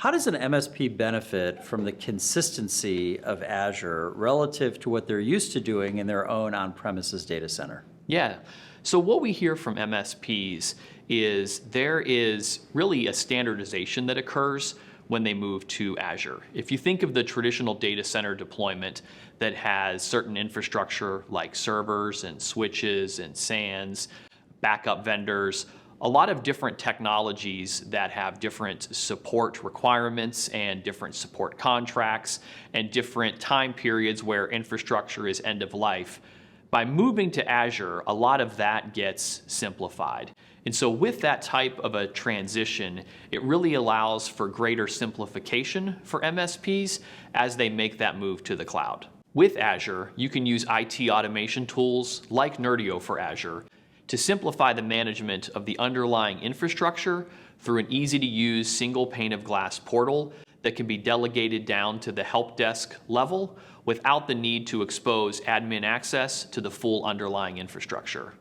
How does an MSP benefit from the consistency of Azure relative to what they're used to doing in their own on-premises data center? Yeah. So what we hear from MSPs is there is really a standardization that occurs when they move to Azure. If you think of the traditional data center deployment that has certain infrastructure like servers and switches and SANs, backup vendors, a lot of different technologies that have different support requirements and different support contracts and different time periods where infrastructure is end of life. By moving to Azure, a lot of that gets simplified. And so with that type of a transition, it really allows for greater simplification for MSPs as they make that move to the cloud. With Azure, you can use IT automation tools like Nerdio for Azure to simplify the management of the underlying infrastructure through an easy-to-use single pane of glass portal that can be delegated down to the help desk level without the need to expose admin access to the full underlying infrastructure.